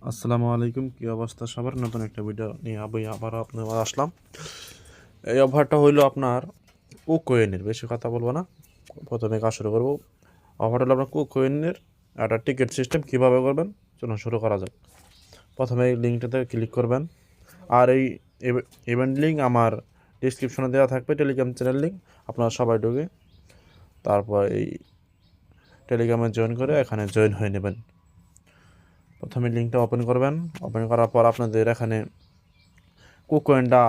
আসসালামু আলাইকুম, কি অবস্থা সবার? নতুন একটা ভিডিও নিয়ে আবার আপনার আসলাম। এই অফারটা হইলো আপনার কুককয়েনের, বেশি কথা বলবো না, প্রথমে কাজ শুরু করবো। অফারটা হলো আপনার কুককয়েনের একটা টিকিট সিস্টেম কীভাবে করবেন, চলুন শুরু করা যাক। প্রথমে এই লিঙ্কটাতে ক্লিক করবেন, আর এই ইভেন্ট লিঙ্ক আমার ডিসক্রিপশনে দেওয়া থাকবে, টেলিগ্রাম চ্যানেল লিঙ্ক। আপনারা সবাই ঢুকে তারপর এই টেলিগ্রামে জয়েন করে এখানে জয়েন হয়ে নেবেন। প্রথমে লিঙ্কটা ওপেন করবেন, ওপেন করার পর আপনাদের এখানে কুককয়েনটা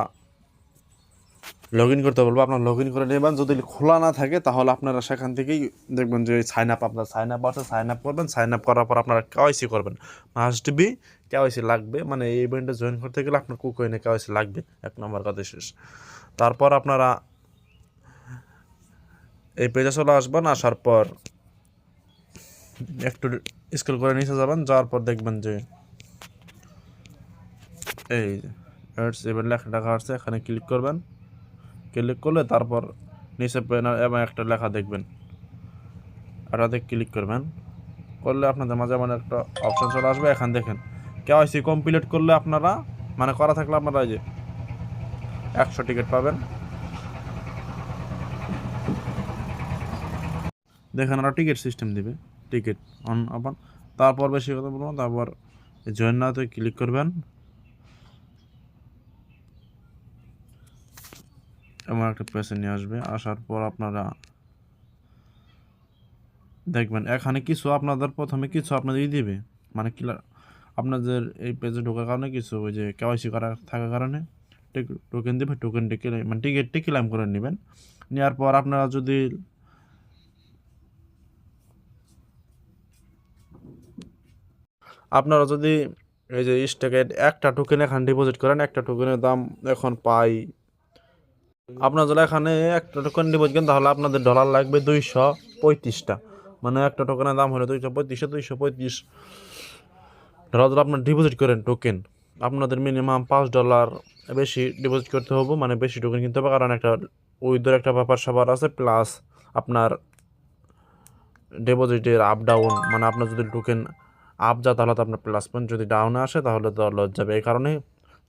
লগ ইন করতে বলবো, আপনার লগ ইন করে নেবেন। যদি খোলা না থাকে তাহলে আপনারা সেখান থেকেই দেখবেন যে সাইন আপ, আপনার সাইন আপ আছে, সাইন আপ করবেন। সাইন আপ করার পর আপনারা কেওয়াইসি করবেন, মাস্ট বি কেওয়াইসি লাগবে, মানে এই ইভেন্টে জয়েন করতে গেলে আপনার কুককয়েনে কেওয়াইসি লাগবে, 1 নম্বর কথা শেষ। তারপর আপনারা এই পেজে চলে আসবেন, আসার পর একটু স্ক্রল করে নিচে যাবেন, যাওয়ার পর দেখবেন যে এই অ্যাডস ইভেন্ট লেখা আছে, এখানে ক্লিক করবেন। ক্লিক করলে তারপর নিচে ব্যানার এবং একটা লেখা দেখবেন, এটাতে ক্লিক করবেন। করলে আপনাদের মাঝে মানে একটা অপশন চলে আসবে, এখান দেখেন কেওয়াইসি কমপ্লিট করলে আপনারা মানে করা থাকলে আপনারা এই যে 100 টিকিট পাবেন। দেখেন ওরা টিকিট সিস্টেম দিবে, টিকিট অন ওপেন। তারপর বেশি কথা বলবো, তারপর জয়েন নাওতে ক্লিক করবেন। এমন একটা পেজে নিয়ে আসবে, আসার পর আপনারা দেখবেন এখানে কিছু আপনাদের প্রথমে কিছু আপনাদের দিবে, মানে আপনাদের এই পেজে ঢোকার কারণে কিছু ওই যে কেওয়াইসি করা থাকার কারণে টোকেন দেবে, টোকেনটি মানে টিকিটটি ক্লেম করে নেবেন। নেওয়ার পর আপনারা যদি এই যে স্টকে একটা টোকেন এখানে ডিপোজিট করেন, একটা টোকেনের দাম এখন পাই, আপনার যদি এখানে একটা টোকেন ডিপোজিট করেন তাহলে আপনাদের ডলার লাগবে 235টা, মানে একটা টোকেনের দাম হলো 235 ডলার। যদি আপনার ডিপোজিট করেন টোকেন, আপনাদের মিনিমাম $5 বেশি ডিপোজিট করতে হবে, মানে বেশি টোকেন কিনতে হবে, কারণ একটা উইথড্র একটা ব্যাপার স্যাপার আছে, প্লাস আপনার ডিপোজিটের আপ ডাউন, মানে আপনার যদি টোকেন আপ যায় তাহলে তো আপনার প্লাস পয়েন্ট, যদি ডাউনে আসে তাহলে তো লস যাবে। এই কারণে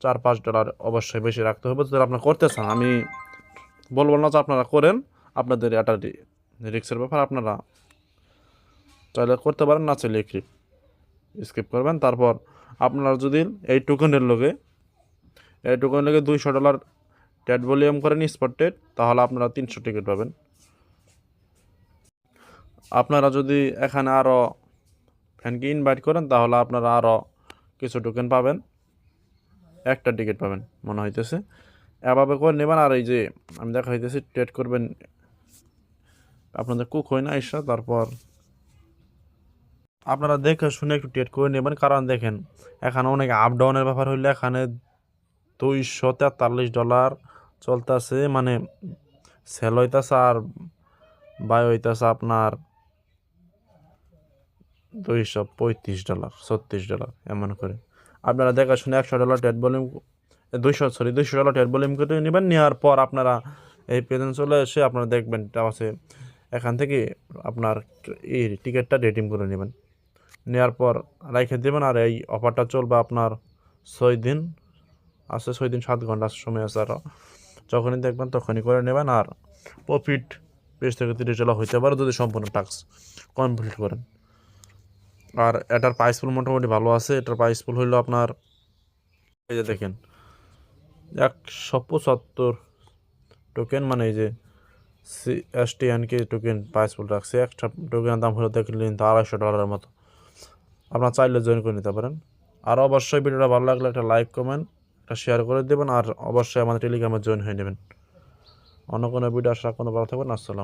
$4-5 অবশ্যই বেশি রাখতে হবে যদি আপনার করতে চান। আমি বলবো না যে আপনারা করেন, আপনাদের এটা রিস্কের ব্যাপার, আপনারা চাইলে করতে পারেন, না চাইলে স্কিপ করবেন। তারপর আপনারা যদি এই টোকেনের লগে $200 ট্রেড ভলিউম করেন স্পট ট্রেড, তাহলে আপনারা 300 টিকিট পাবেন। আপনারা যদি এখানে আরও ফ্যানকে ইনভাইট করেন তাহলে আপনারা আরও কিছু টোকেন পাবেন, একটা টিকিট পাবেন মনে হইতেছে। এভাবে করে নেবেন। আর এই যে আমি দেখা হইতেছি ট্রেড করবেন, আপনাদের কুক হয় না এসা, তারপর আপনারা দেখে শুনে একটু ট্রেড করে নেবেন, কারণ দেখেন এখানে অনেক আপ ডাউনের ব্যাপার হইলে এখানে $243 চলতেছে, মানে সেল হইতেছে আর বাই হইতেছে আপনার $235, $36 এমন করে। আপনারা দেখা শুনে $100 ট্রেড ভলিউম, $200 ট্রেড ভলিউম করে নেবেন। নেওয়ার পর আপনারা এই পেজে চলে এসে আপনারা দেখবেন আছে, এখান থেকে আপনার এই টিকিটটা রিডিম করে নেবেন। নেওয়ার পর রেখে দেবেন। আর এই অফারটা চলবে আপনার 6 দিন আছে, 6 দিন 7 ঘন্টা সময় আছে আরও, যখনই দেখবেন তখনই করে নেবেন। আর প্রফিট $20 থেকে $30 হইতে পারে যদি সম্পূর্ণ টাস্ক কমপ্লিট করেন। আর এটার প্রাইস পুল মোটামুটি ভালো আছে, এটার প্রাইস পুল হইলো আপনার এই যে দেখেন 175 টোকেন, মানে এই যে STNK টোকেন প্রাইস পুল রাখছে। একটা টোকেনের দাম হলো দেখলেন তো $250 মতো। আপনার চাইলে জয়েন করে নিতে পারেন। আর অবশ্যই ভিডিওটা ভালো লাগলে একটা লাইক, কমেন্ট, একটা শেয়ার করে দেবেন। আর অবশ্যই আমাদের টেলিগ্রামে জয়েন হয়ে নেবেন। অন্য কোনো ভিডিও আসার কোনো ভালো থাকবেন। আসসালাম।